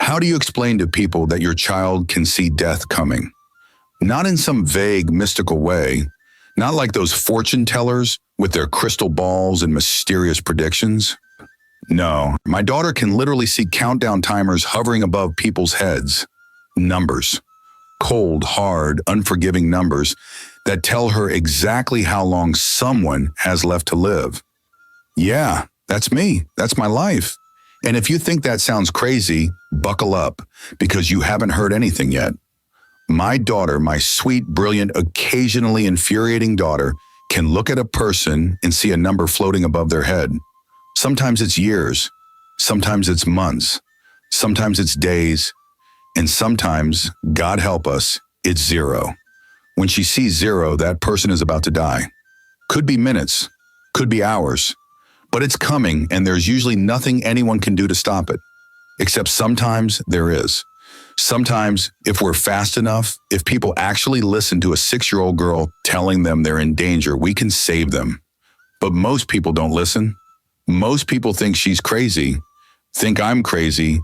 How do you explain to people that your child can see death coming? Not in some vague, mystical way, not like those fortune tellers with their crystal balls and mysterious predictions. No, my daughter can literally see countdown timers hovering above people's heads. Numbers. Cold, hard, unforgiving numbers that tell her exactly how long someone has left to live. Yeah, that's me. That's my life. And if you think that sounds crazy, buckle up, because you haven't heard anything yet. My daughter, my sweet, brilliant, occasionally infuriating daughter, can look at a person and see a number floating above their head. Sometimes it's years, sometimes it's months, sometimes it's days, and sometimes, God help us, it's zero. When she sees zero, that person is about to die. Could be minutes, could be hours, but it's coming, and there's usually nothing anyone can do to stop it. Except sometimes there is. Sometimes, if we're fast enough, if people actually listen to a 6-year-old girl telling them they're in danger, we can save them. But most people don't listen. Most people think she's crazy, think I'm crazy,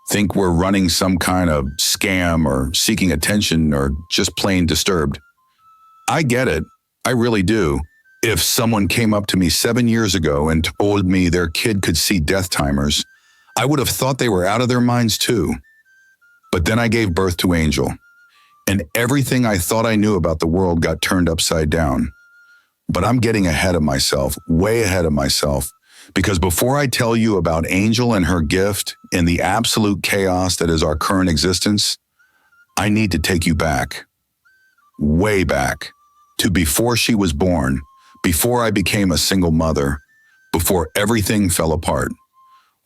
think we're running some kind of scam or seeking attention or just plain disturbed. I get it. I really do. If someone came up to me 7 years ago and told me their kid could see death timers, I would have thought they were out of their minds too. But then I gave birth to Angel, and everything I thought I knew about the world got turned upside down. But I'm getting ahead of myself, way ahead of myself, because before I tell you about Angel and her gift and the absolute chaos that is our current existence, I need to take you back, way back, to before she was born, before I became a single mother, before everything fell apart.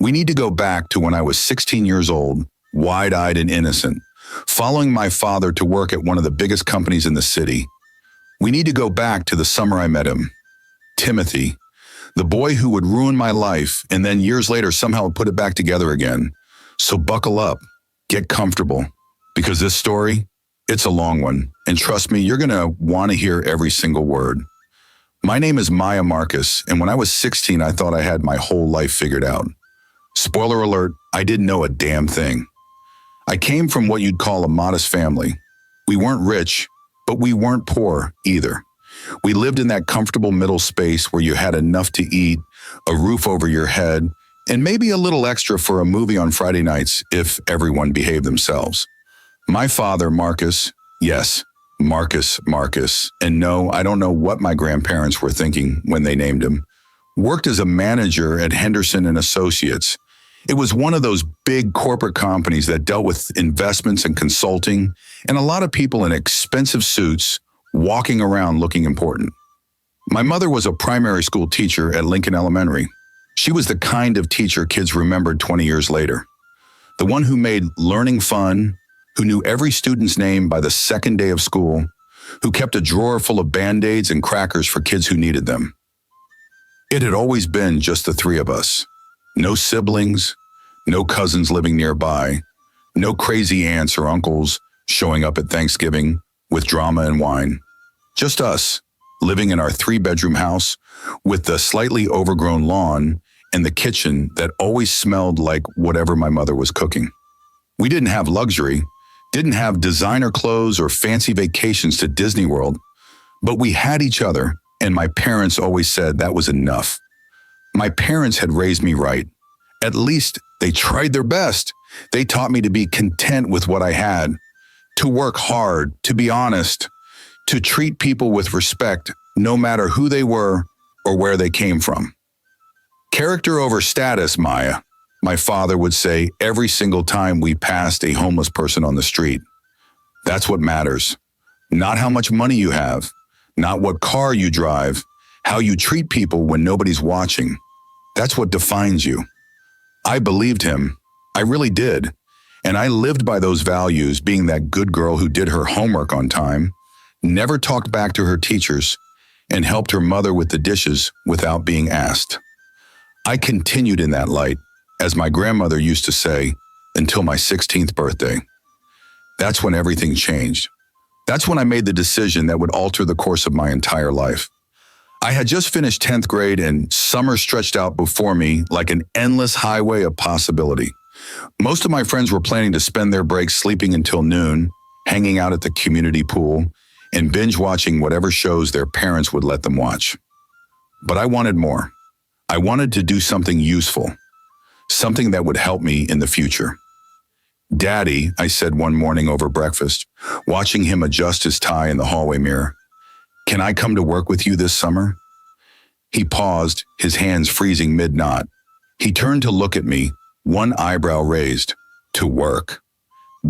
We need to go back to when I was 16 years old, wide-eyed and innocent, following my father to work at one of the biggest companies in the city. We need to go back to the summer I met him, Timothy, the boy who would ruin my life and then years later somehow put it back together again. So buckle up, get comfortable, because this story, it's a long one, and trust me, you're going to want to hear every single word. My name is Maya Marcus, and when I was 16, I thought I had my whole life figured out. Spoiler alert, I didn't know a damn thing. I came from what you'd call a modest family. We weren't rich, but we weren't poor either. We lived in that comfortable middle space where you had enough to eat, a roof over your head, and maybe a little extra for a movie on Friday nights if everyone behaved themselves. My father, Marcus, yes, Marcus, and no, I don't know what my grandparents were thinking when they named him, worked as a manager at Henderson and Associates. It was one of those big corporate companies that dealt with investments and consulting, and a lot of people in expensive suits walking around looking important. My mother was a primary school teacher at Lincoln Elementary. She was the kind of teacher kids remembered 20 years later. The one who made learning fun, who knew every student's name by the second day of school, who kept a drawer full of Band-Aids and crackers for kids who needed them. It had always been just the three of us. No siblings, no cousins living nearby, no crazy aunts or uncles showing up at Thanksgiving with drama and wine. Just us, living in our 3-bedroom house with the slightly overgrown lawn and the kitchen that always smelled like whatever my mother was cooking. We didn't have luxury, didn't have designer clothes or fancy vacations to Disney World, but we had each other, and my parents always said that was enough. My parents had raised me right. At least they tried their best. They taught me to be content with what I had, to work hard, to be honest, to treat people with respect, no matter who they were or where they came from. Character over status, Maya, my father would say every single time we passed a homeless person on the street. That's what matters. Not how much money you have, not what car you drive, how you treat people when nobody's watching. That's what defines you. I believed him. I really did. And I lived by those values, being that good girl who did her homework on time, never talked back to her teachers, and helped her mother with the dishes without being asked. I continued in that light, as my grandmother used to say, until my 16th birthday. That's when everything changed. That's when I made the decision that would alter the course of my entire life. I had just finished 10th grade and summer stretched out before me like an endless highway of possibility. Most of my friends were planning to spend their breaks sleeping until noon, hanging out at the community pool, and binge watching whatever shows their parents would let them watch. But I wanted more. I wanted to do something useful, something that would help me in the future. "Daddy," I said one morning over breakfast, watching him adjust his tie in the hallway mirror, "can I come to work with you this summer?" He paused, his hands freezing mid-knot. He turned to look at me, one eyebrow raised. "To work?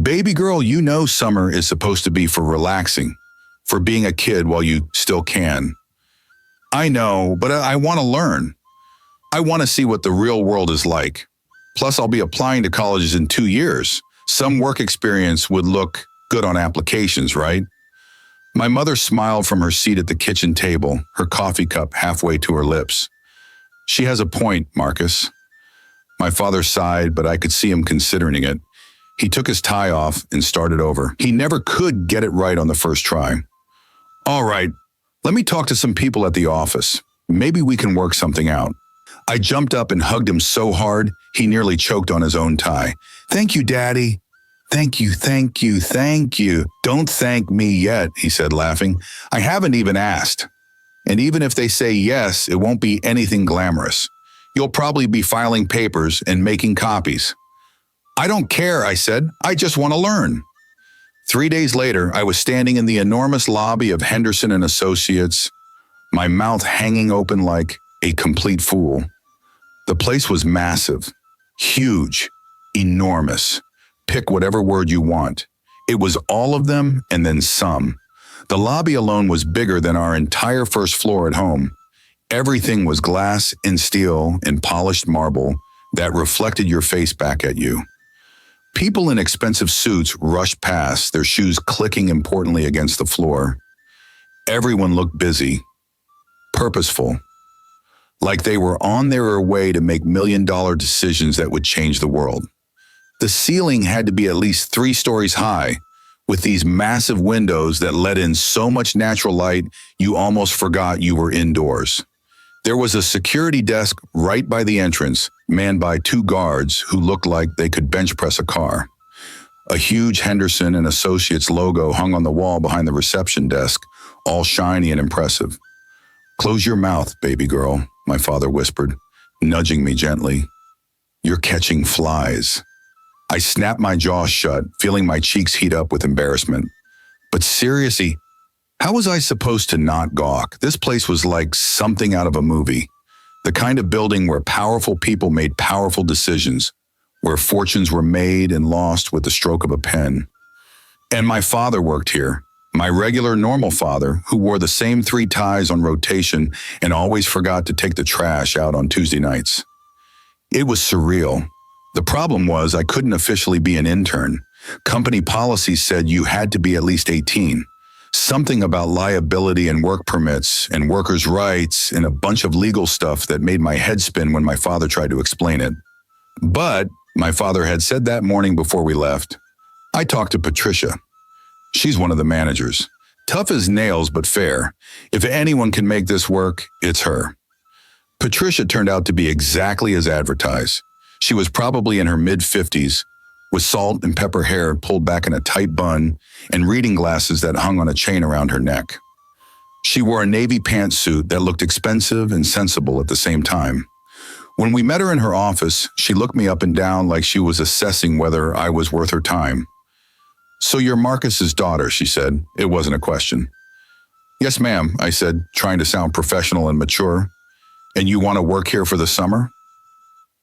Baby girl, you know summer is supposed to be for relaxing, for being a kid while you still can." "I know, but I want to learn. I want to see what the real world is like. Plus, I'll be applying to colleges in 2 years. Some work experience would look good on applications, right?" My mother smiled from her seat at the kitchen table, her coffee cup halfway to her lips. "She has a point, Marcus." My father sighed, but I could see him considering it. He took his tie off and started over. He never could get it right on the first try. "All right, let me talk to some people at the office. Maybe we can work something out." I jumped up and hugged him so hard, he nearly choked on his own tie. "Thank you, Daddy." "Thank you, thank you, thank you." "Don't thank me yet," he said, laughing. "I haven't even asked. And even if they say yes, it won't be anything glamorous. You'll probably be filing papers and making copies." "I don't care," I said. "I just want to learn." 3 days later, I was standing in the enormous lobby of Henderson and Associates, my mouth hanging open like a complete fool. The place was massive, huge, enormous. Pick whatever word you want. It was all of them and then some. The lobby alone was bigger than our entire first floor at home. Everything was glass and steel and polished marble that reflected your face back at you. People in expensive suits rushed past, their shoes clicking importantly against the floor. Everyone looked busy, purposeful, like they were on their way to make million-dollar decisions that would change the world. The ceiling had to be at least 3 stories high, with these massive windows that let in so much natural light you almost forgot you were indoors. There was a security desk right by the entrance, manned by 2 guards who looked like they could bench press a car. A huge Henderson and Associates logo hung on the wall behind the reception desk, all shiny and impressive. "Close your mouth, baby girl," my father whispered, nudging me gently. "You're catching flies." I snapped my jaw shut, feeling my cheeks heat up with embarrassment. But seriously, how was I supposed to not gawk? This place was like something out of a movie. The kind of building where powerful people made powerful decisions, where fortunes were made and lost with the stroke of a pen. And my father worked here, my regular normal father who wore the same 3 ties on rotation and always forgot to take the trash out on Tuesday nights. It was surreal. The problem was I couldn't officially be an intern. Company policy said you had to be at least 18. Something about liability and work permits and workers' rights and a bunch of legal stuff that made my head spin when my father tried to explain it. But my father had said that morning before we left. I talked to Patricia. She's one of the managers. Tough as nails, but fair. If anyone can make this work, it's her. Patricia turned out to be exactly as advertised. She was probably in her mid-50s, with salt and pepper hair pulled back in a tight bun and reading glasses that hung on a chain around her neck. She wore a navy pantsuit that looked expensive and sensible at the same time. When we met her in her office, she looked me up and down like she was assessing whether I was worth her time. "So you're Marcus's daughter," she said. It wasn't a question. "Yes, ma'am," I said, trying to sound professional and mature. "And you want to work here for the summer?"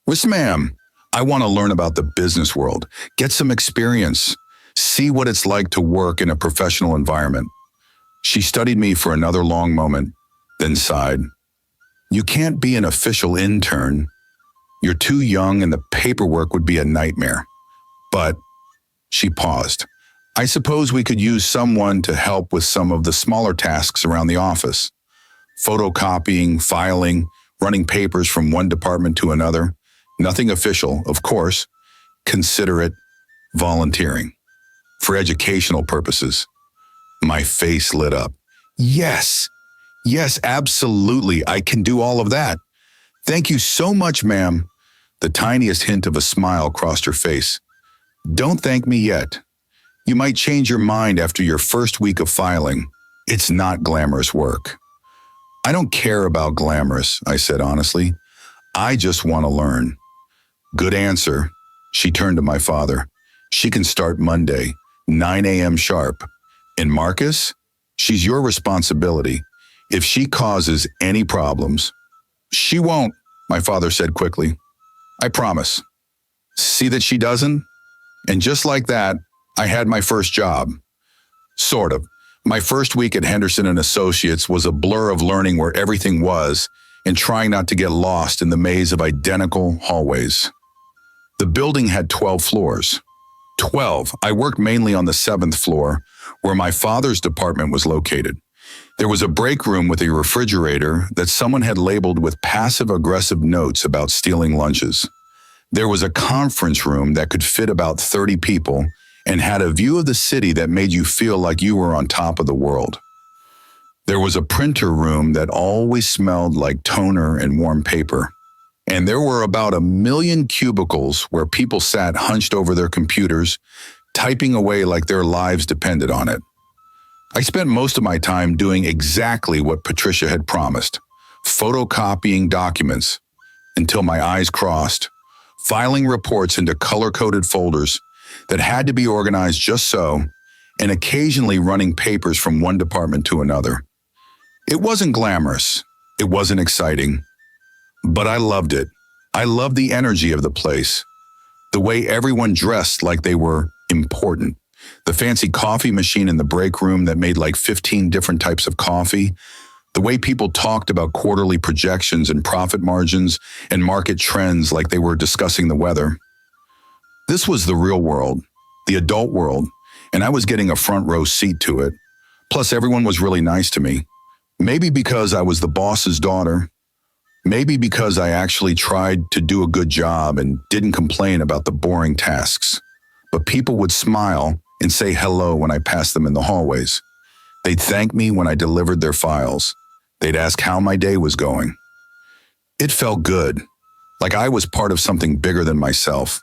"Yes, ma'am. I want to learn about the business world, get some experience, see what it's like to work in a professional environment." She studied me for another long moment, then sighed. "You can't be an official intern. You're too young and the paperwork would be a nightmare. But," she paused, "I suppose we could use someone to help with some of the smaller tasks around the office. Photocopying, filing, running papers from one department to another. Nothing official, of course. Consider it volunteering. For educational purposes." My face lit up. Yes, absolutely. I can do all of that. Thank you so much, ma'am. The tiniest hint of a smile crossed her face. Don't thank me yet. You might change your mind after your first week of filing. It's not glamorous work. I don't care about glamorous, I said honestly. I just want to learn. Good answer. She turned to my father. She can start Monday, 9 a.m. sharp. And Marcus, she's your responsibility. If she causes any problems, she won't, my father said quickly. I promise. See that she doesn't? And just like that, I had my first job. Sort of. My first week at Henderson and Associates was a blur of learning where everything was and trying not to get lost in the maze of identical hallways. The building had 12 floors. 12. I worked mainly on the 7th floor, where my father's department was located. There was a break room with a refrigerator that someone had labeled with passive-aggressive notes about stealing lunches. There was a conference room that could fit about 30 people and had a view of the city that made you feel like you were on top of the world. There was a printer room that always smelled like toner and warm paper. And there were about 1 million cubicles where people sat hunched over their computers, typing away like their lives depended on it. I spent most of my time doing exactly what Patricia had promised, photocopying documents until my eyes crossed, filing reports into color-coded folders that had to be organized just so, and occasionally running papers from one department to another. It wasn't glamorous. It wasn't exciting. But I loved it. I loved the energy of the place, the way everyone dressed like they were important, the fancy coffee machine in the break room that made like 15 different types of coffee, the way people talked about quarterly projections and profit margins and market trends like they were discussing the weather. This was the real world, the adult world, and I was getting a front row seat to it. Plus, everyone was really nice to me. Maybe because I was the boss's daughter. Maybe because I actually tried to do a good job and didn't complain about the boring tasks. But people would smile and say hello when I passed them in the hallways. They'd thank me when I delivered their files. They'd ask how my day was going. It felt good, like I was part of something bigger than myself.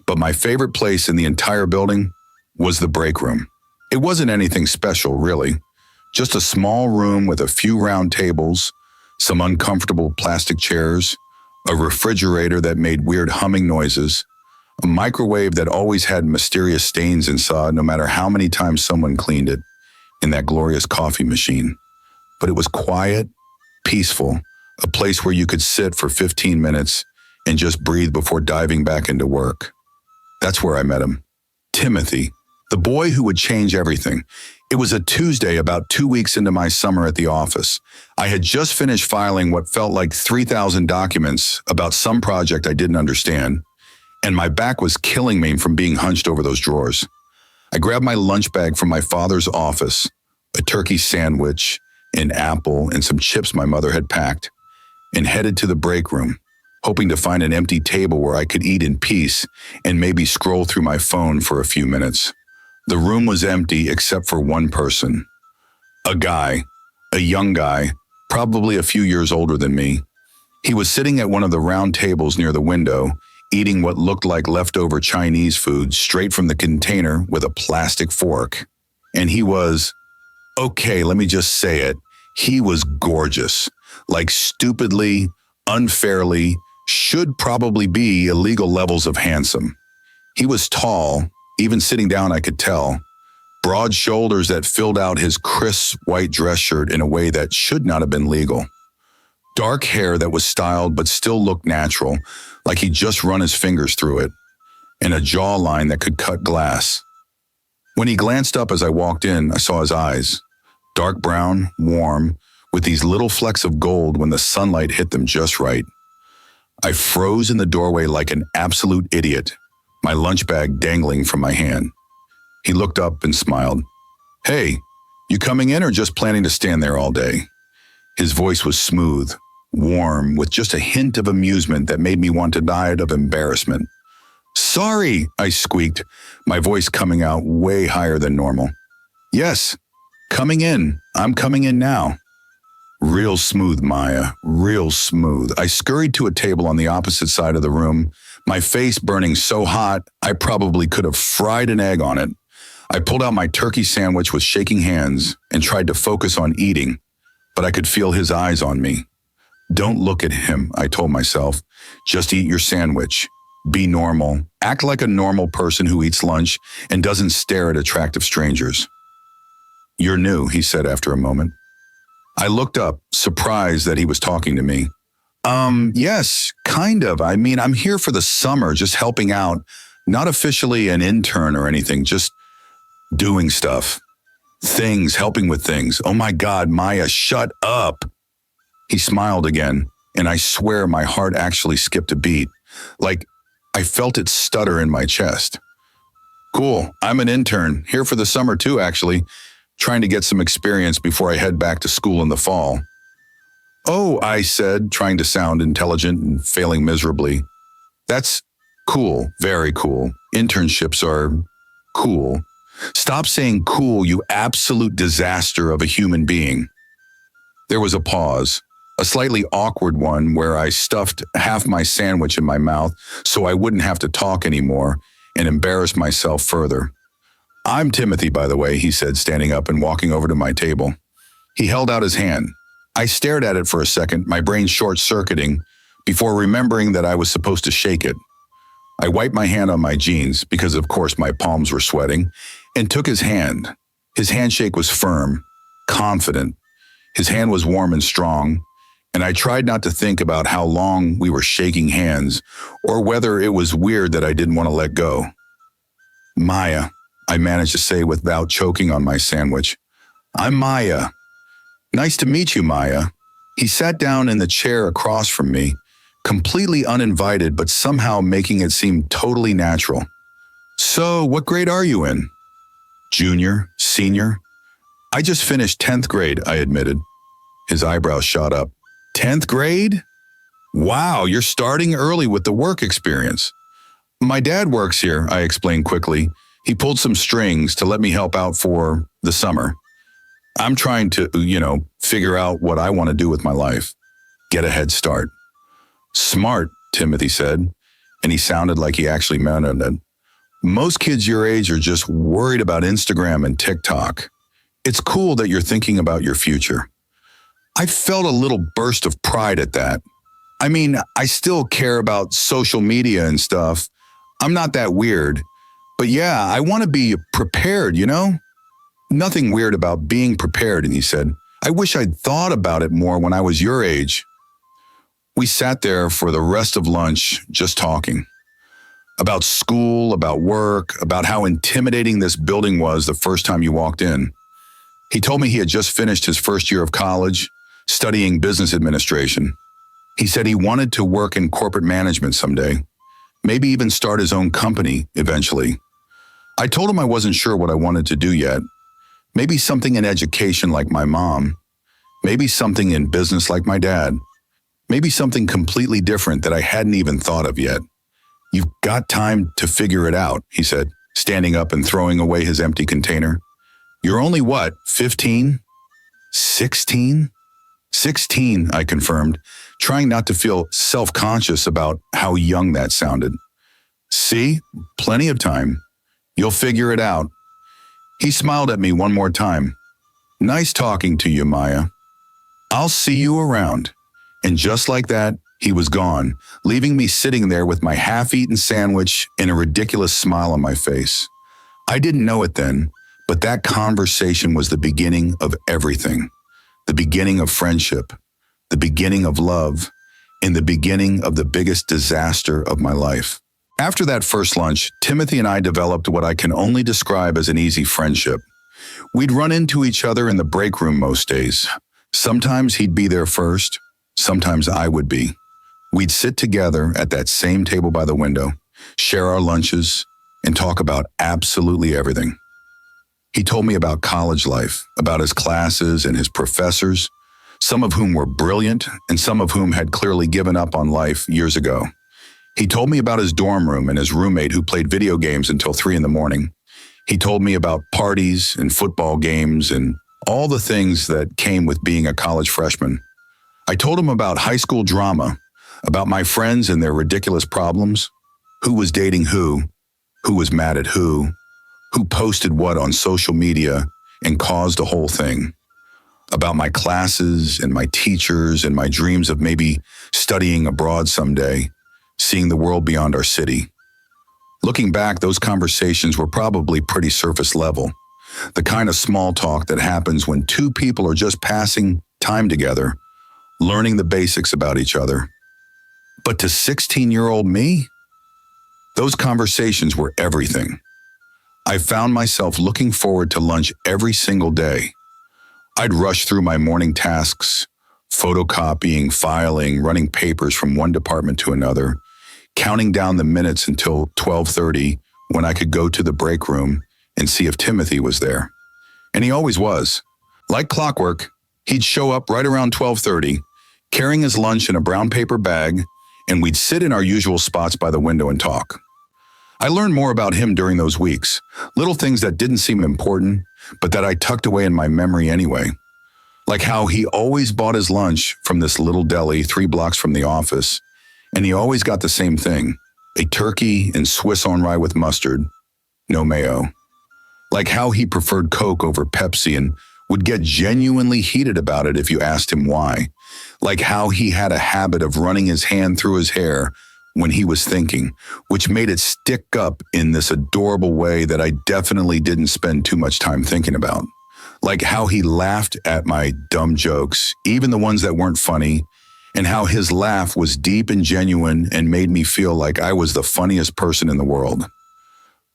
But my favorite place in the entire building was the break room. It wasn't anything special, really. Just a small room with a few round tables, some uncomfortable plastic chairs, a refrigerator that made weird humming noises, a microwave that always had mysterious stains inside no matter how many times someone cleaned it, and that glorious coffee machine. But it was quiet, peaceful, a place where you could sit for 15 minutes and just breathe before diving back into work. That's where I met him. Timothy, the boy who would change everything. It was a Tuesday about 2 weeks into my summer at the office. I had just finished filing what felt like 3,000 documents about some project I didn't understand, and my back was killing me from being hunched over those drawers. I grabbed my lunch bag from my father's office, a turkey sandwich, an apple, and some chips my mother had packed, and headed to the break room, hoping to find an empty table where I could eat in peace and maybe scroll through my phone for a few minutes. The room was empty except for one person. A guy, a young guy, probably a few years older than me. He was sitting at one of the round tables near the window, eating what looked like leftover Chinese food straight from the container with a plastic fork. And he was, okay, let me just say it, he was gorgeous, like stupidly, unfairly, should probably be illegal levels of handsome. He was tall, even sitting down I could tell, broad shoulders that filled out his crisp white dress shirt in a way that should not have been legal. Dark hair that was styled but still looked natural, like he'd just run his fingers through it, and a jawline that could cut glass. When he glanced up as I walked in, I saw his eyes, dark brown, warm, with these little flecks of gold when the sunlight hit them just right. I froze in the doorway like an absolute idiot, my lunch bag dangling from my hand. He looked up and smiled. Hey, you coming in or just planning to stand there all day? His voice was smooth, warm, with just a hint of amusement that made me want to die of embarrassment. Sorry, I squeaked, my voice coming out way higher than normal. Yes, coming in. I'm coming in now. Real smooth, Maya, real smooth. I scurried to a table on the opposite side of the room, my face burning so hot I probably could have fried an egg on it. I pulled out my turkey sandwich with shaking hands and tried to focus on eating, but I could feel his eyes on me. Don't look at him, I told myself. Just eat your sandwich. Be normal. Act like a normal person who eats lunch and doesn't stare at attractive strangers. You're new, he said after a moment. I looked up, surprised that he was talking to me. Yes, kind of. I mean, I'm here for the summer, just helping out. Not officially an intern or anything, just doing stuff. Things, helping with things. Oh my God, Maya, shut up. He smiled again, and I swear my heart actually skipped a beat. Like, I felt it stutter in my chest. Cool, I'm an intern, here for the summer too, actually. Trying to get some experience before I head back to school in the fall. Oh, I said, trying to sound intelligent and failing miserably. That's cool, very cool. Internships are cool. Stop saying cool, you absolute disaster of a human being. There was a pause, a slightly awkward one where I stuffed half my sandwich in my mouth so I wouldn't have to talk anymore and embarrass myself further. I'm Timothy, by the way, he said, standing up and walking over to my table. He held out his hand. I stared at it for a second, my brain short-circuiting, before remembering that I was supposed to shake it. I wiped my hand on my jeans, because of course my palms were sweating, and took his hand. His handshake was firm, confident. His hand was warm and strong, and I tried not to think about how long we were shaking hands, or whether it was weird that I didn't want to let go. Maya, I managed to say without choking on my sandwich. I'm Maya. Nice to meet you, Maya. He sat down in the chair across from me, completely uninvited but somehow making it seem totally natural. So, what grade are you in? Junior? Senior? I just finished 10th grade, I admitted. His eyebrows shot up. 10th grade? Wow, you're starting early with the work experience. My dad works here, I explained quickly. He pulled some strings to let me help out for the summer. I'm trying to, figure out what I want to do with my life. Get a head start. Smart, Timothy said, and he sounded like he actually meant it. Most kids your age are just worried about Instagram and TikTok. It's cool that you're thinking about your future. I felt a little burst of pride at that. I mean, I still care about social media and stuff. I'm not that weird. But yeah, I want to be prepared, Nothing weird about being prepared, and he said, I wish I'd thought about it more when I was your age. We sat there for the rest of lunch just talking. About school, about work, about how intimidating this building was the first time you walked in. He told me he had just finished his first year of college, studying business administration. He said he wanted to work in corporate management someday, maybe even start his own company eventually. I told him I wasn't sure what I wanted to do yet. Maybe something in education like my mom. Maybe something in business like my dad. Maybe something completely different that I hadn't even thought of yet. You've got time to figure it out, he said, standing up and throwing away his empty container. You're only what, 15? 16? 16, I confirmed, trying not to feel self-conscious about how young that sounded. See, plenty of time. You'll figure it out. He smiled at me one more time. Nice talking to you, Maya. I'll see you around. And just like that, he was gone, leaving me sitting there with my half-eaten sandwich and a ridiculous smile on my face. I didn't know it then, but that conversation was the beginning of everything. The beginning of friendship, the beginning of love, and the beginning of the biggest disaster of my life. After that first lunch, Timothy and I developed what I can only describe as an easy friendship. We'd run into each other in the break room most days. Sometimes he'd be there first, sometimes I would be. We'd sit together at that same table by the window, share our lunches, and talk about absolutely everything. He told me about college life, about his classes and his professors, some of whom were brilliant and some of whom had clearly given up on life years ago. He told me about his dorm room and his roommate who played video games until 3 a.m. He told me about parties and football games and All the things that came with being a college freshman. I told him about high school drama, about my friends and their ridiculous problems, who was dating who was mad at who posted what on social media and caused a whole thing, about my classes and my teachers and my dreams of maybe studying abroad someday, seeing the world beyond our city. Looking back, those conversations were probably pretty surface level, the kind of small talk that happens when two people are just passing time together, learning the basics about each other. But to 16-year-old me, those conversations were everything. I found myself looking forward to lunch every single day. I'd rush through my morning tasks, photocopying, filing, running papers from one department to another, counting down the minutes until 12:30 when I could go to the break room and see if Timothy was there. And he always was. Like clockwork, he'd show up right around 12:30, carrying his lunch in a brown paper bag, and we'd sit in our usual spots by the window and talk. I learned more about him during those weeks, little things that didn't seem important, but that I tucked away in my memory anyway. Like how he always bought his lunch from this little deli 3 blocks from the office, and he always got the same thing, a turkey and Swiss on rye with mustard, no mayo. Like how he preferred Coke over Pepsi and would get genuinely heated about it if you asked him why. Like how he had a habit of running his hand through his hair when he was thinking, which made it stick up in this adorable way that I definitely didn't spend too much time thinking about. Like how he laughed at my dumb jokes, even the ones that weren't funny, and how his laugh was deep and genuine and made me feel like I was the funniest person in the world.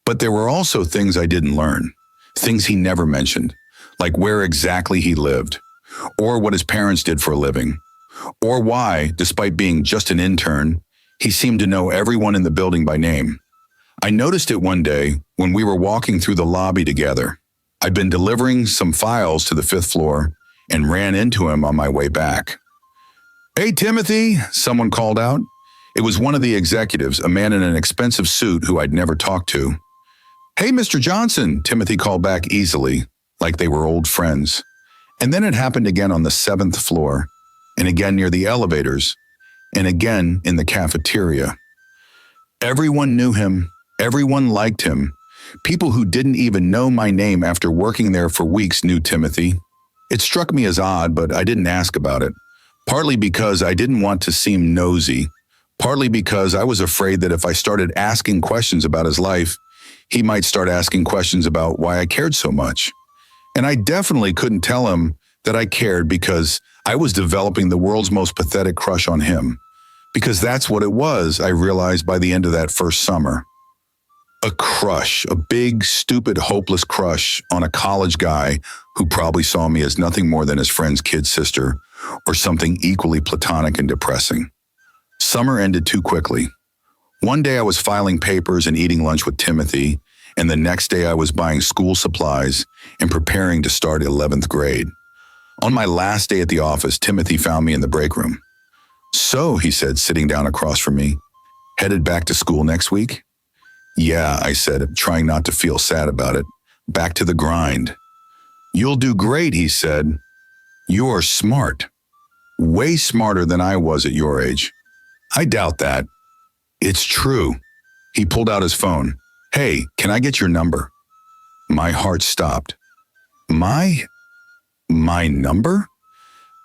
But there were also things I didn't learn, things he never mentioned, like where exactly he lived, or what his parents did for a living, or why, despite being just an intern, he seemed to know everyone in the building by name. I noticed it one day when we were walking through the lobby together. I'd been delivering some files to the 5th floor and ran into him on my way back. "Hey, Timothy," someone called out. It was one of the executives, a man in an expensive suit who I'd never talked to. "Hey, Mr. Johnson," Timothy called back easily, like they were old friends. And then it happened again on the 7th floor, and again near the elevators, and again in the cafeteria. Everyone knew him. Everyone liked him. People who didn't even know my name after working there for weeks knew Timothy. It struck me as odd, but I didn't ask about it. Partly because I didn't want to seem nosy. Partly because I was afraid that if I started asking questions about his life, he might start asking questions about why I cared so much. And I definitely couldn't tell him that I cared because I was developing the world's most pathetic crush on him. Because that's what it was, I realized by the end of that first summer. A crush, a big, stupid, hopeless crush on a college guy who probably saw me as nothing more than his friend's kid sister, or something equally platonic and depressing. Summer ended too quickly. One day I was filing papers and eating lunch with Timothy, and the next day I was buying school supplies and preparing to start 11th grade. On my last day at the office, Timothy found me in the break room. "So," he said, sitting down across from me, "headed back to school next week?" "Yeah," I said, trying not to feel sad about it. "Back to the grind." "You'll do great," he said. "You're smart. Way smarter than I was at your age." "I doubt that." "It's true." He pulled out his phone. "Hey, can I get your number?" My heart stopped. My number?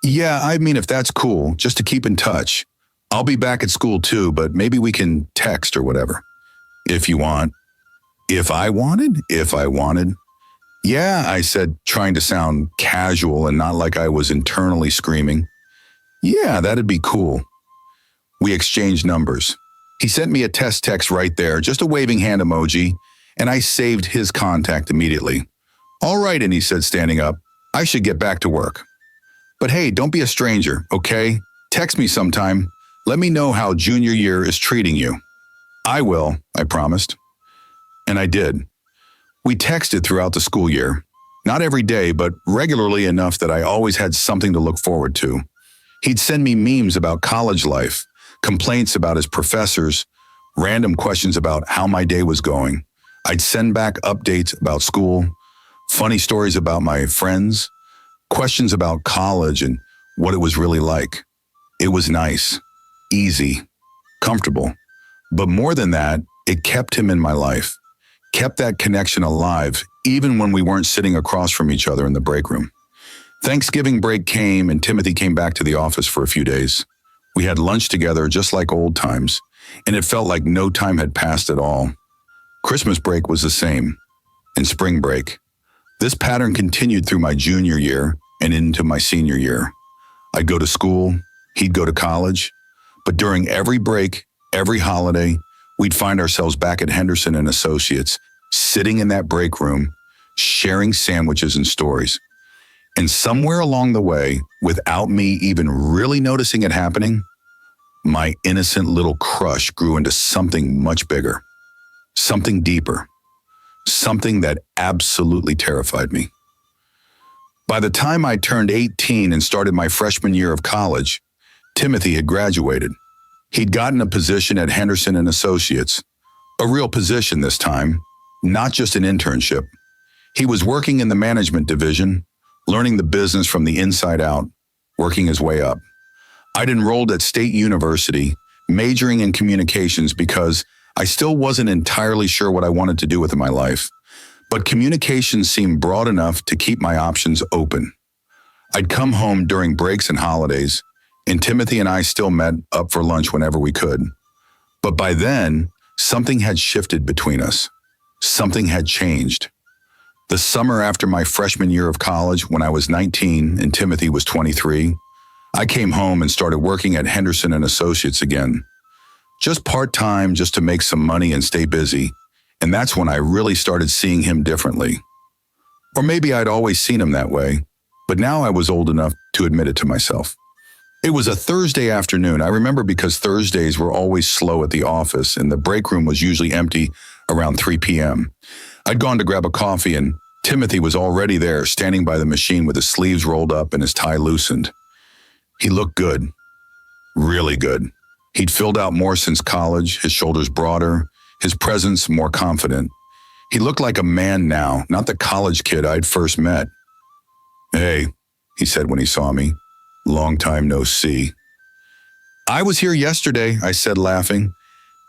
"Yeah, I mean, if that's cool, just to keep in touch. I'll be back at school too, but maybe we can text or whatever." "If you want." If I wanted? "Yeah," I said, trying to sound casual and not like I was internally screaming. "Yeah, that'd be cool." We exchanged numbers. He sent me a test text right there, just a waving hand emoji, and I saved his contact immediately. "All right," and he said, standing up, "I should get back to work. But hey, don't be a stranger, okay? Text me sometime. Let me know how junior year is treating you." "I will," I promised. And I did. We texted throughout the school year. Not every day, but regularly enough that I always had something to look forward to. He'd send me memes about college life, complaints about his professors, random questions about how my day was going. I'd send back updates about school, funny stories about my friends, Questions about college and what it was really like. It was nice, easy, comfortable. But more than that, it kept him in my life, kept that connection alive, even when we weren't sitting across from each other in the break room. Thanksgiving break came and Timothy came back to the office for a few days. We had lunch together just like old times, and it felt like no time had passed at all. Christmas break was the same, and spring break. This pattern continued through my junior year and into my senior year. I'd go to school, he'd go to college, but during every break, every holiday, we'd find ourselves back at Henderson and Associates, sitting in that break room, sharing sandwiches and stories. And somewhere along the way, without me even really noticing it happening, my innocent little crush grew into something much bigger, something deeper, something that absolutely terrified me. By the time I turned 18 and started my freshman year of college, Timothy had graduated. He'd gotten a position at Henderson and Associates, a real position this time, not just an internship. He was working in the management division, learning the business from the inside out, working his way up. I'd enrolled at State University, majoring in communications because I still wasn't entirely sure what I wanted to do with my life, but communications seemed broad enough to keep my options open. I'd come home during breaks and holidays, and Timothy and I still met up for lunch whenever we could. But by then, something had shifted between us. Something had changed. The summer after my freshman year of college, when I was 19 and Timothy was 23, I came home and started working at Henderson and Associates again. Just part-time, just to make some money and stay busy. And that's when I really started seeing him differently. Or maybe I'd always seen him that way, but now I was old enough to admit it to myself. It was a Thursday afternoon. I remember because Thursdays were always slow at the office and the break room was usually empty around 3 p.m. I'd gone to grab a coffee and Timothy was already there, standing by the machine with his sleeves rolled up and his tie loosened. He looked good, really good. He'd filled out more since college, his shoulders broader, his presence more confident. He looked like a man now, not the college kid I'd first met. "Hey," he said when he saw me. "Long time no see." "I was here yesterday," I said, laughing.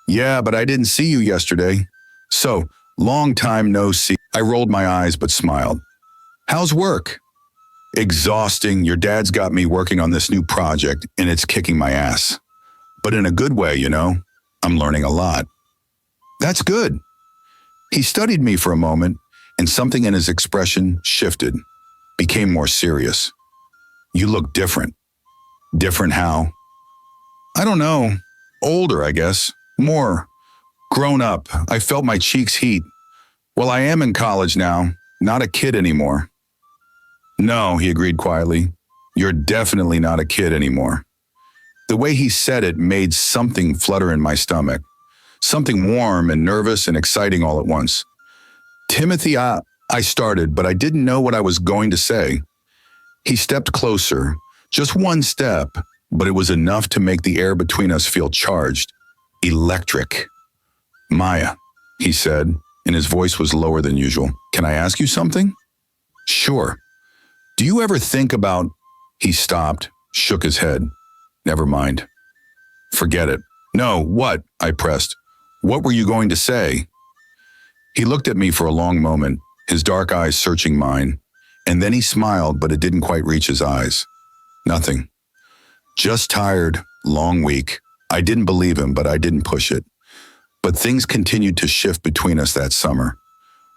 "Yeah, but I didn't see you yesterday." "So, long time no see." I rolled my eyes but smiled. "How's work?" "Exhausting. Your dad's got me working on this new project, and it's kicking my ass. But in a good way, you know. I'm learning a lot." "That's good." He studied me for a moment, and something in his expression shifted, became more serious. "You look different." "Different how?" "I don't know. Older, I guess. More grown up. I felt my cheeks heat. Well, I am in college now, not a kid anymore." "No," he agreed quietly. "You're definitely not a kid anymore." The way he said it made something flutter in my stomach, something warm and nervous and exciting all at once. "Timothy," I started, but I didn't know what I was going to say. He stepped closer, just one step, but it was enough to make the air between us feel charged, electric. "Maya," he said, and his voice was lower than usual. "Can I ask you something?" "Sure." "Do you ever think about—" He stopped, shook his head. "Never mind." "Forget it." "No, what?" I pressed. "What were you going to say?" He looked at me for a long moment, his dark eyes searching mine, and then he smiled, but it didn't quite reach his eyes. "Nothing. Just tired, long week." I didn't believe him, but I didn't push it. But things continued to shift between us that summer.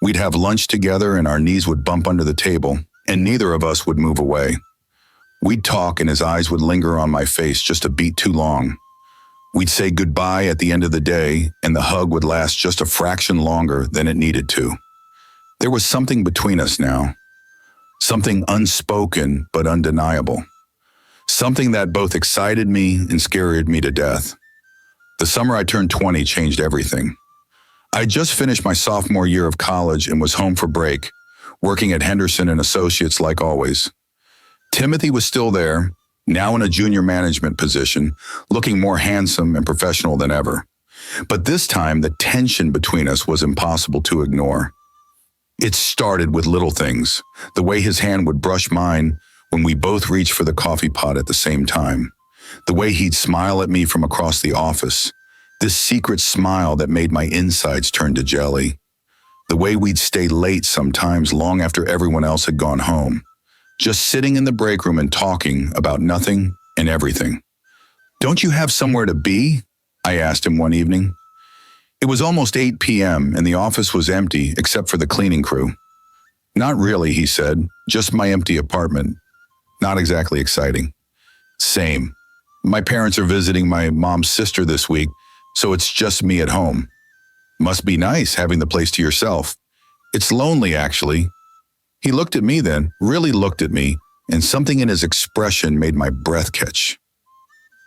We'd have lunch together and our knees would bump under the table, and neither of us would move away. We'd talk and his eyes would linger on my face just a beat too long. We'd say goodbye at the end of the day, and the hug would last just a fraction longer than it needed to. There was something between us now. Something unspoken but undeniable. Something that both excited me and scared me to death. The summer I turned 20 changed everything. I just finished my sophomore year of college and was home for break, working at Henderson and Associates like always. Timothy was still there, now in a junior management position, looking more handsome and professional than ever. But this time, the tension between us was impossible to ignore. It started with little things, the way his hand would brush mine when we both reached for the coffee pot at the same time. The way he'd smile at me from across the office, this secret smile that made my insides turn to jelly. The way we'd stay late sometimes long after everyone else had gone home, just sitting in the break room and talking about nothing and everything. "Don't you have somewhere to be?" I asked him one evening. It was almost 8 p.m. and the office was empty except for the cleaning crew. "Not really," he said, "just my empty apartment. Not exactly exciting." "Same. My parents are visiting my mom's sister this week, so it's just me at home." "Must be nice having the place to yourself." "It's lonely, actually." He looked at me then, really looked at me, and something in his expression made my breath catch.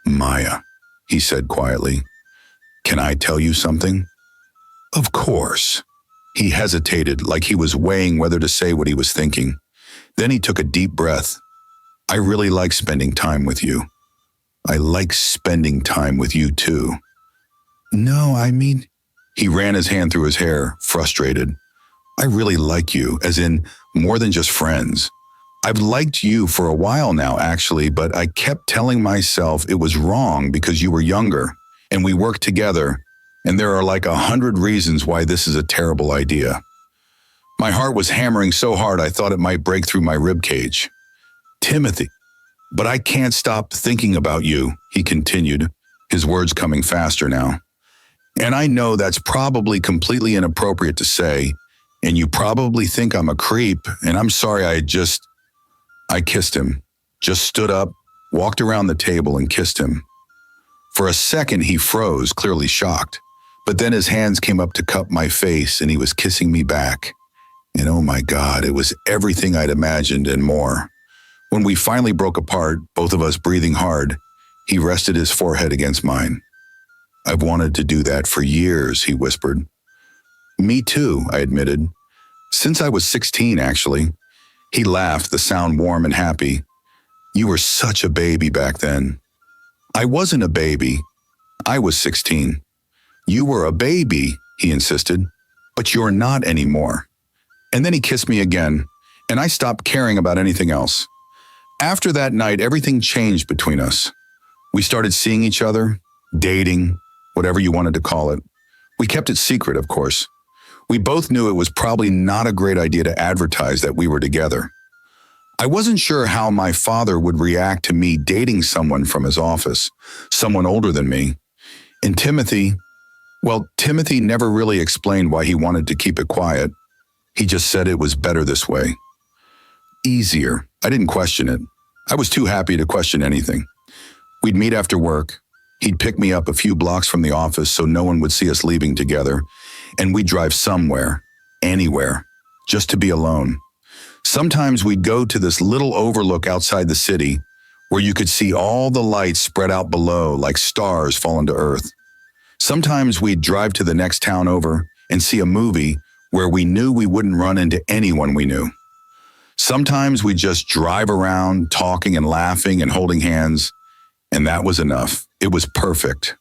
"Maya," he said quietly, "can I tell you something?" "Of course." He hesitated, like he was weighing whether to say what he was thinking. Then he took a deep breath. "I really like spending time with you." "I like spending time with you too." "No, I mean..." He ran his hand through his hair, frustrated. "I really like you, as in more than just friends. I've liked you for a while now, actually, but I kept telling myself it was wrong because you were younger, and we worked together, and there are like 100 reasons why this is a terrible idea." My heart was hammering so hard I thought it might break through my ribcage. "Timothy, but I can't stop thinking about you," he continued, his words coming faster now. "And I know that's probably completely inappropriate to say, and you probably think I'm a creep, and I'm sorry I kissed him, just stood up, walked around the table and kissed him. For a second he froze, clearly shocked, but then his hands came up to cup my face and he was kissing me back. And oh my God, it was everything I'd imagined and more. When we finally broke apart, both of us breathing hard, he rested his forehead against mine. "I've wanted to do that for years," he whispered. "Me too," I admitted. "Since I was 16, actually." He laughed, the sound warm and happy. "You were such a baby back then." "I wasn't a baby. I was 16. "You were a baby," he insisted, "but you're not anymore." And then he kissed me again, and I stopped caring about anything else. After that night, everything changed between us. We started seeing each other, dating, whatever you wanted to call it. We kept it secret, of course. We both knew it was probably not a great idea to advertise that we were together. I wasn't sure how my father would react to me dating someone from his office, someone older than me. And Timothy never really explained why he wanted to keep it quiet. He just said it was better this way. Easier. I didn't question it. I was too happy to question anything. We'd meet after work. He'd pick me up a few blocks from the office so no one would see us leaving together, and we'd drive somewhere, anywhere, just to be alone. Sometimes we'd go to this little overlook outside the city where you could see all the lights spread out below like stars falling to earth. Sometimes we'd drive to the next town over and see a movie where we knew we wouldn't run into anyone we knew. Sometimes we'd just drive around talking and laughing and holding hands, and that was enough. It was perfect.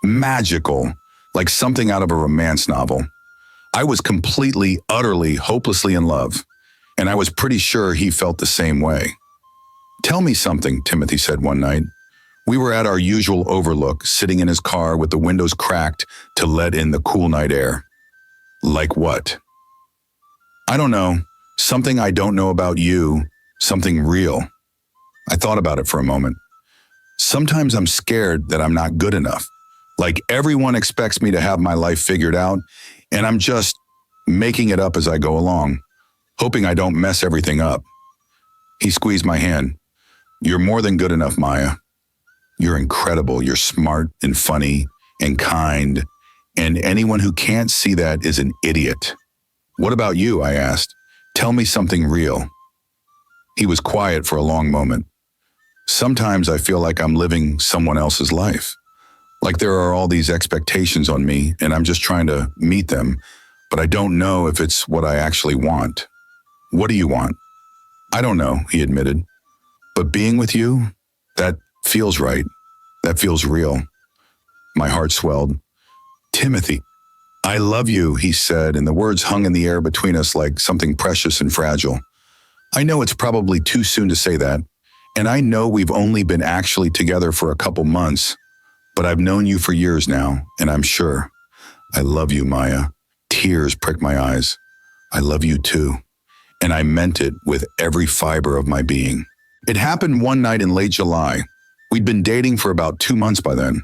Magical, like something out of a romance novel. I was completely, utterly, hopelessly in love, and I was pretty sure he felt the same way. "Tell me something," Timothy said one night. We were at our usual overlook, sitting in his car with the windows cracked to let in the cool night air. "Like what?" "I don't know. Something I don't know about you. Something real." I thought about it for a moment. "Sometimes I'm scared that I'm not good enough. Like everyone expects me to have my life figured out, and I'm just making it up as I go along, hoping I don't mess everything up." He squeezed my hand. "You're more than good enough, Maya. You're incredible. You're smart and funny and kind, and anyone who can't see that is an idiot." "What about you?" I asked. "Tell me something real." He was quiet for a long moment. "Sometimes I feel like I'm living someone else's life. Like there are all these expectations on me, and I'm just trying to meet them, but I don't know if it's what I actually want." "What do you want?" "I don't know," he admitted. "But being with you, that feels right. That feels real." My heart swelled. "Timothy, I love you," he said, and the words hung in the air between us like something precious and fragile. I know it's probably too soon to say that, and I know we've only been actually together for a couple months, but I've known you for years now, and I'm sure. I love you, Maya. Tears prick my eyes. I love you too. And I meant it with every fiber of my being. It happened one night in late July. We'd been dating for about 2 months by then.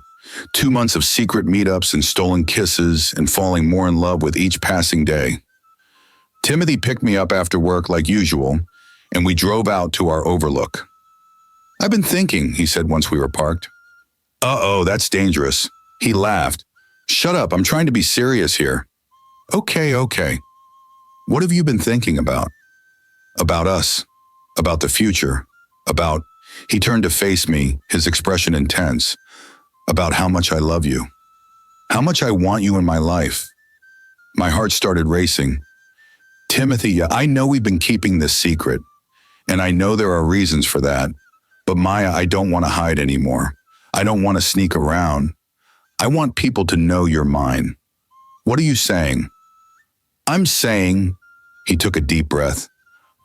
2 months of secret meetups and stolen kisses and falling more in love with each passing day. Timothy picked me up after work like usual, and we drove out to our overlook. "I've been thinking," he said once we were parked. "Uh-oh, that's dangerous." He laughed. "Shut up, I'm trying to be serious here." Okay. What have you been thinking about?" "About us. About the future. About," he turned to face me, his expression intense, "about how much I love you. How much I want you in my life." My heart started racing. "Timothy, I know we've been keeping this secret, and I know there are reasons for that, but Maya, I don't want to hide anymore. I don't want to sneak around. I want people to know you're mine." "What are you saying?" "I'm saying," he took a deep breath,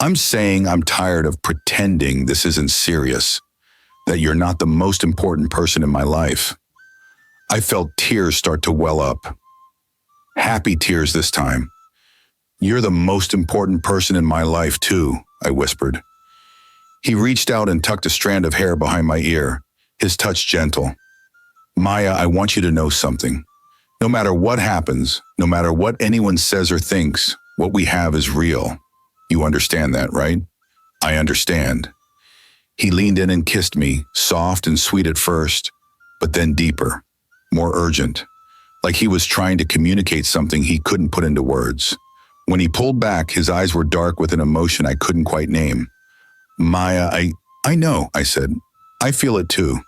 "I'm saying I'm tired of pretending this isn't serious, that you're not the most important person in my life." I felt tears start to well up. Happy tears this time. "You're the most important person in my life too," I whispered. He reached out and tucked a strand of hair behind my ear, his touch gentle. "Maya, I want you to know something. No matter what happens, no matter what anyone says or thinks, what we have is real. You understand that, right?" "I understand." He leaned in and kissed me, soft and sweet at first, but then deeper, more urgent, like he was trying to communicate something he couldn't put into words. When he pulled back, his eyes were dark with an emotion I couldn't quite name. "Maya, I know," I said. "I feel it too."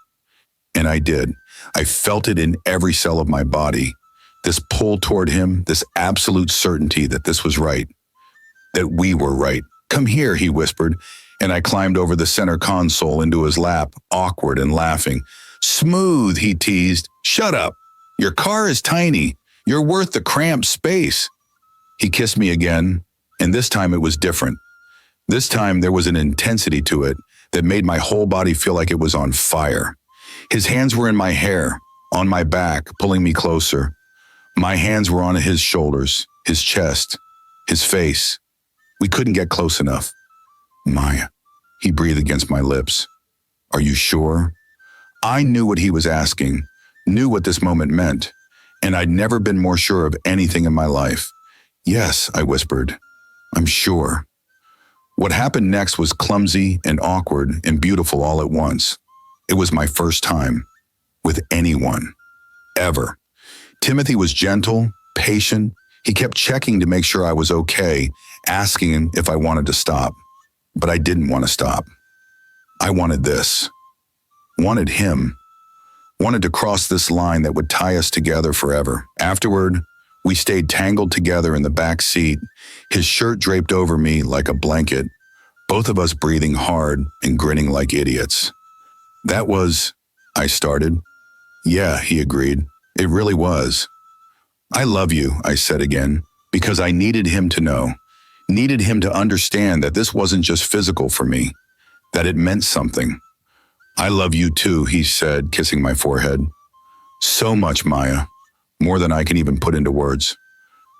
And I did. I felt it in every cell of my body. This pull toward him, this absolute certainty that this was right, that we were right. "Come here," he whispered, and I climbed over the center console into his lap, awkward and laughing. "Smooth," he teased. "Shut up. Your car is tiny. You're worth the cramped space." He kissed me again, and this time it was different. This time there was an intensity to it that made my whole body feel like it was on fire. His hands were in my hair, on my back, pulling me closer. My hands were on his shoulders, his chest, his face. We couldn't get close enough. "Maya," he breathed against my lips. "Are you sure?" I knew what he was asking, knew what this moment meant, and I'd never been more sure of anything in my life. "Yes," I whispered. "I'm sure." What happened next was clumsy and awkward and beautiful all at once. It was my first time with anyone, ever. Timothy was gentle, patient. He kept checking to make sure I was okay, asking if I wanted to stop. But I didn't want to stop. I wanted this. Wanted him. Wanted to cross this line that would tie us together forever. Afterward, we stayed tangled together in the back seat, his shirt draped over me like a blanket, both of us breathing hard and grinning like idiots. "That was," I started. "Yeah," he agreed. "It really was." "I love you," I said again, because I needed him to know, needed him to understand that this wasn't just physical for me, that it meant something. "I love you too," he said, kissing my forehead. "So much, Maya, more than I can even put into words."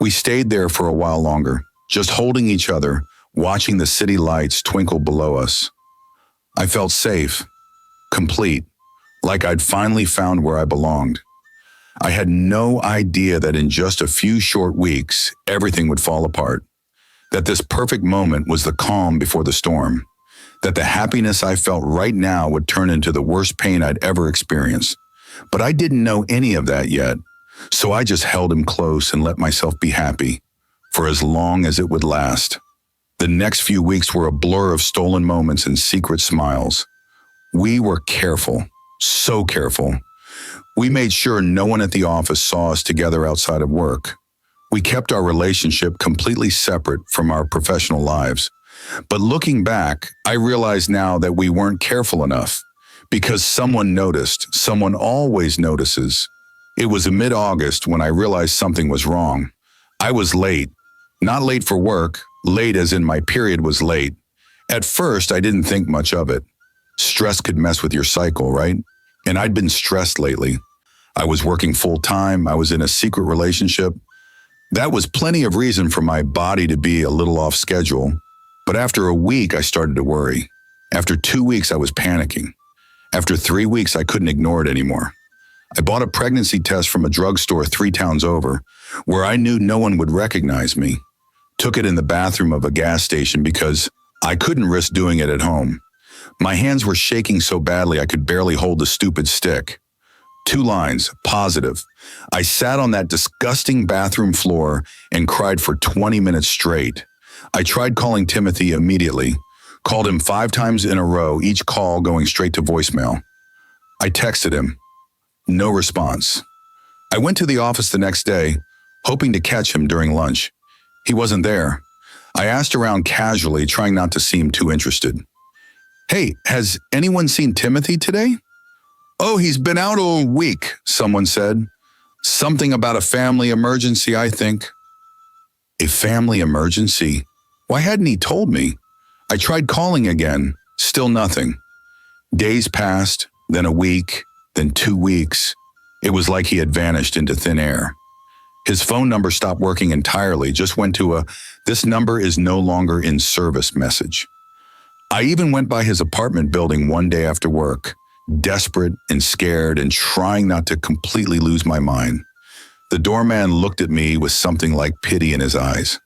We stayed there for a while longer, just holding each other, watching the city lights twinkle below us. I felt safe, complete, like I'd finally found where I belonged. I had no idea that in just a few short weeks, everything would fall apart, that this perfect moment was the calm before the storm, that the happiness I felt right now would turn into the worst pain I'd ever experienced. But I didn't know any of that yet, so I just held him close and let myself be happy, for as long as it would last. The next few weeks were a blur of stolen moments and secret smiles. We were careful, so careful. We made sure no one at the office saw us together outside of work. We kept our relationship completely separate from our professional lives. But looking back, I realize now that we weren't careful enough, because someone noticed, someone always notices. It was mid-August when I realized something was wrong. I was late. Not late for work, late as in my period was late. At first, I didn't think much of it. Stress could mess with your cycle, right? And I'd been stressed lately. I was working full-time, I was in a secret relationship. That was plenty of reason for my body to be a little off schedule. But after a week, I started to worry. After 2 weeks, I was panicking. After 3 weeks, I couldn't ignore it anymore. I bought a pregnancy test from a drugstore 3 towns over, where I knew no one would recognize me. Took it in the bathroom of a gas station because I couldn't risk doing it at home. My hands were shaking so badly I could barely hold the stupid stick. 2 lines, positive. I sat on that disgusting bathroom floor and cried for 20 minutes straight. I tried calling Timothy immediately, called him 5 times in a row, each call going straight to voicemail. I texted him. No response. I went to the office the next day, hoping to catch him during lunch. He wasn't there. I asked around casually, trying not to seem too interested. Hey, has anyone seen Timothy today? Oh, he's been out all week, someone said. Something about a family emergency, I think. A family emergency? Why hadn't he told me? I tried calling again, still nothing. Days passed, then a week, then 2 weeks. It was like he had vanished into thin air. His phone number stopped working entirely, just went to a "this number is no longer in service" message. I even went by his apartment building one day after work, desperate and scared and trying not to completely lose my mind. The doorman looked at me with something like pity in his eyes.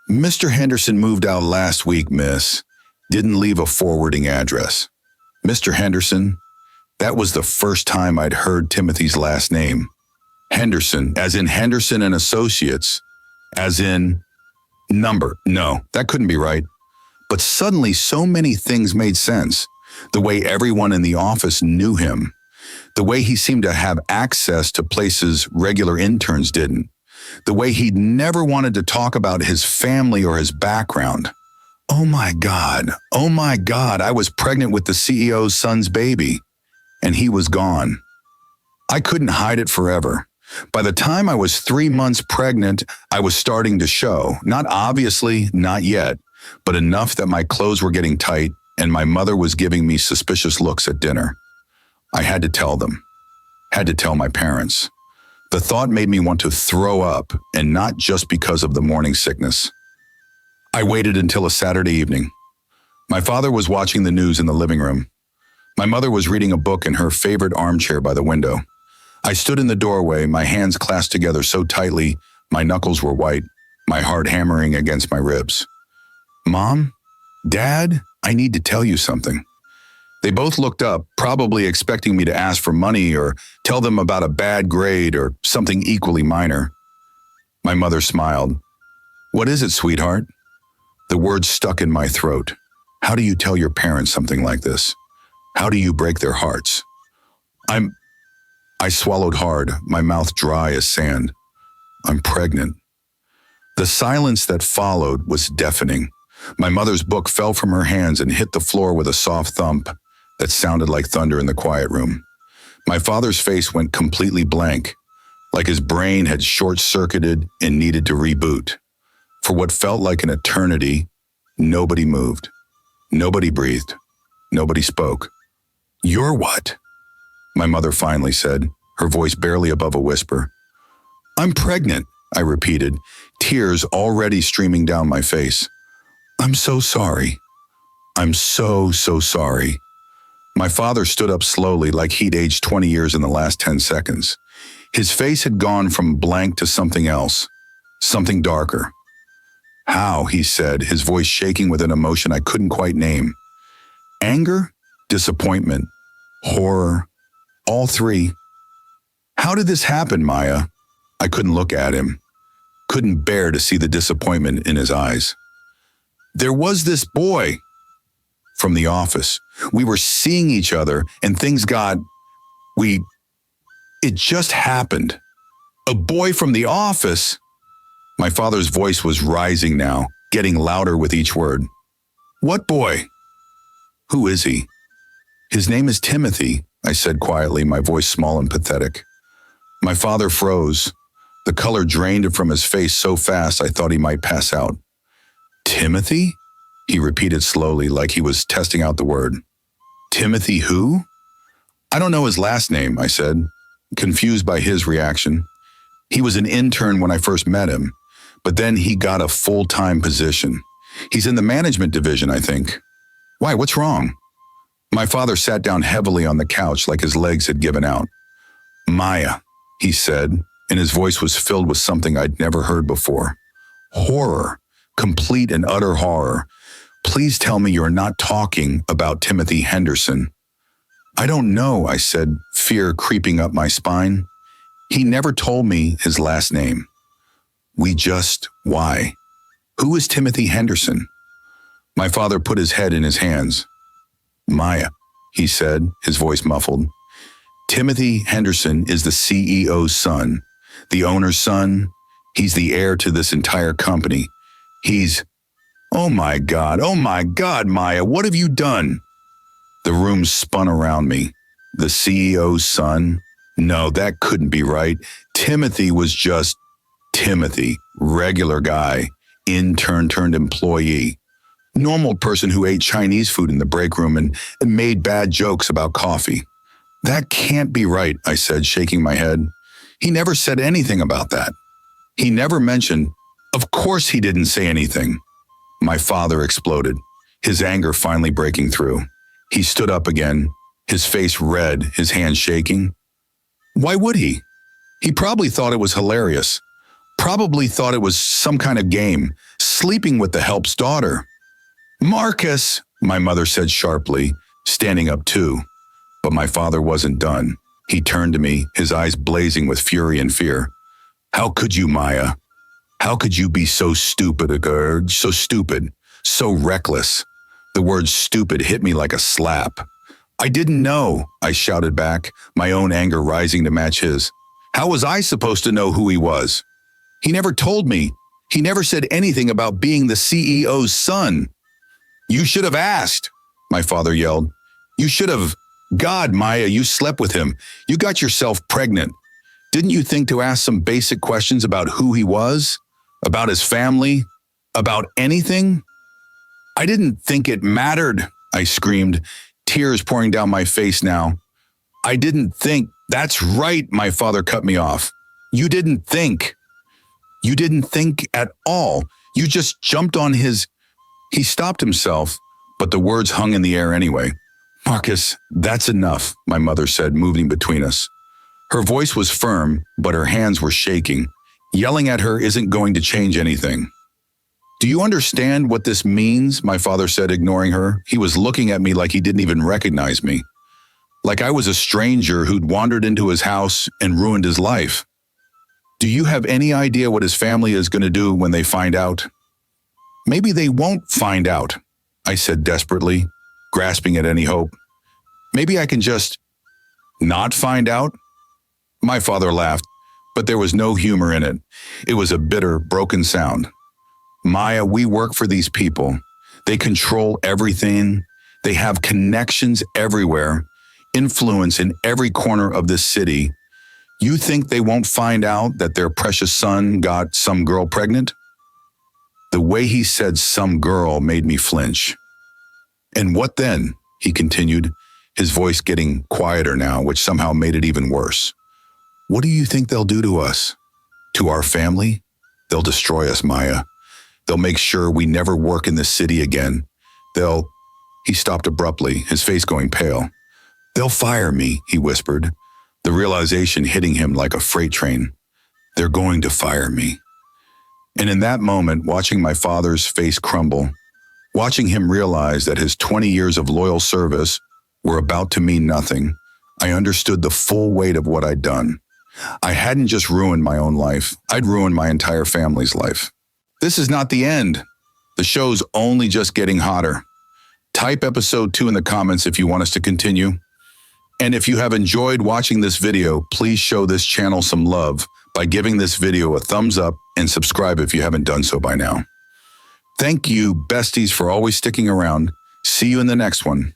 Mr. Henderson moved out last week, miss. Didn't leave a forwarding address. Mr. Henderson? That was the first time I'd heard Timothy's last name. Henderson, as in Henderson and Associates, as in number. No, that couldn't be right. But suddenly so many things made sense. The way everyone in the office knew him. The way he seemed to have access to places regular interns didn't. The way he'd never wanted to talk about his family or his background. Oh my God, I was pregnant with the CEO's son's baby. And he was gone. I couldn't hide it forever. By the time I was 3 months pregnant, I was starting to show. Not obviously, not yet, but enough that my clothes were getting tight and my mother was giving me suspicious looks at dinner. I had to tell them. Had to tell my parents. The thought made me want to throw up, and not just because of the morning sickness. I waited until a Saturday evening. My father was watching the news in the living room. My mother was reading a book in her favorite armchair by the window. I stood in the doorway, my hands clasped together so tightly, my knuckles were white, my heart hammering against my ribs. Mom? Dad? I need to tell you something. They both looked up, probably expecting me to ask for money or tell them about a bad grade or something equally minor. My mother smiled. What is it, sweetheart? The words stuck in my throat. How do you tell your parents something like this? How do you break their hearts? I swallowed hard, my mouth dry as sand. I'm pregnant. The silence that followed was deafening. My mother's book fell from her hands and hit the floor with a soft thump that sounded like thunder in the quiet room. My father's face went completely blank, like his brain had short-circuited and needed to reboot. For what felt like an eternity, nobody moved. Nobody breathed. Nobody spoke. You're what? My mother finally said, her voice barely above a whisper. I'm pregnant, I repeated, tears already streaming down my face. I'm so sorry. I'm so sorry. My father stood up slowly like he'd aged 20 years in the last 10 seconds. His face had gone from blank to something else, something darker. How, he said, his voice shaking with an emotion I couldn't quite name. Anger? Disappointment? Horror? All three. How did this happen, Maya? I couldn't look at him. Couldn't bear to see the disappointment in his eyes. There was this boy from the office. We were seeing each other and things got... It just happened. A boy from the office? My father's voice was rising now, getting louder with each word. What boy? Who is he? His name is Timothy, I said quietly, my voice small and pathetic. My father froze. The color drained from his face so fast I thought he might pass out. Timothy? he repeated slowly like he was testing out the word. Timothy who? I don't know his last name, I said, confused by his reaction. He was an intern when I first met him, but then he got a full-time position. He's in the management division, I think. Why, what's wrong? My father sat down heavily on the couch like his legs had given out. Maya, he said, and his voice was filled with something I'd never heard before. Horror, complete and utter horror. Please tell me you're not talking about Timothy Henderson. I don't know, I said, fear creeping up my spine. He never told me his last name. Why? Who is Timothy Henderson? My father put his head in his hands. Maya, he said, his voice muffled. Timothy Henderson is the CEO's son, the owner's son. He's the heir to this entire company. Oh my God, Maya, what have you done? The room spun around me. The CEO's son? No, that couldn't be right. Timothy was just Timothy, regular guy, intern turned employee, normal person who ate Chinese food in the break room and made bad jokes about coffee. That can't be right, I said, shaking my head. He never said anything about that. He never mentioned. Of course he didn't say anything. My father exploded, his anger finally breaking through. He stood up again, his face red, his hands shaking. Why would he? He probably thought it was hilarious. Probably thought it was some kind of game, sleeping with the help's daughter. Marcus, my mother said sharply, standing up too. But my father wasn't done. He turned to me, his eyes blazing with fury and fear. How could you, Maya? How could you be so stupid, so reckless? The word stupid hit me like a slap. I didn't know, I shouted back, my own anger rising to match his. How was I supposed to know who he was? He never told me. He never said anything about being the CEO's son. You should have asked, my father yelled. You should have. God, Maya, you slept with him. You got yourself pregnant. Didn't you think to ask some basic questions about who he was? About his family? About anything? I didn't think it mattered, I screamed, tears pouring down my face now. I didn't think. That's right, my father cut me off. You didn't think. You didn't think at all. You just jumped on his. He stopped himself, but the words hung in the air anyway. Marcus, that's enough, my mother said, moving between us. Her voice was firm, but her hands were shaking. Yelling at her isn't going to change anything. Do you understand what this means? My father said, ignoring her. He was looking at me like he didn't even recognize me. Like I was a stranger who'd wandered into his house and ruined his life. Do you have any idea what his family is going to do when they find out? Maybe they won't find out, I said desperately, grasping at any hope. Maybe I can just not find out? My father laughed, but there was no humor in it. It was a bitter, broken sound. Maya, we work for these people. They control everything. They have connections everywhere, influence in every corner of this city. You think they won't find out that their precious son got some girl pregnant? The way he said some girl made me flinch. And what then? He continued, his voice getting quieter now, which somehow made it even worse. What do you think they'll do to us? To our family? They'll destroy us, Maya. They'll make sure we never work in this city again. He stopped abruptly, his face going pale. They'll fire me, he whispered, the realization hitting him like a freight train. They're going to fire me. And in that moment, watching my father's face crumble, watching him realize that his 20 years of loyal service were about to mean nothing, I understood the full weight of what I'd done. I hadn't just ruined my own life, I'd ruined my entire family's life. This is not the end. The show's only just getting hotter. Type episode 2 in the comments if you want us to continue. And if you have enjoyed watching this video, please show this channel some love by giving this video a thumbs up and subscribe if you haven't done so by now. Thank you, besties, for always sticking around. See you in the next one.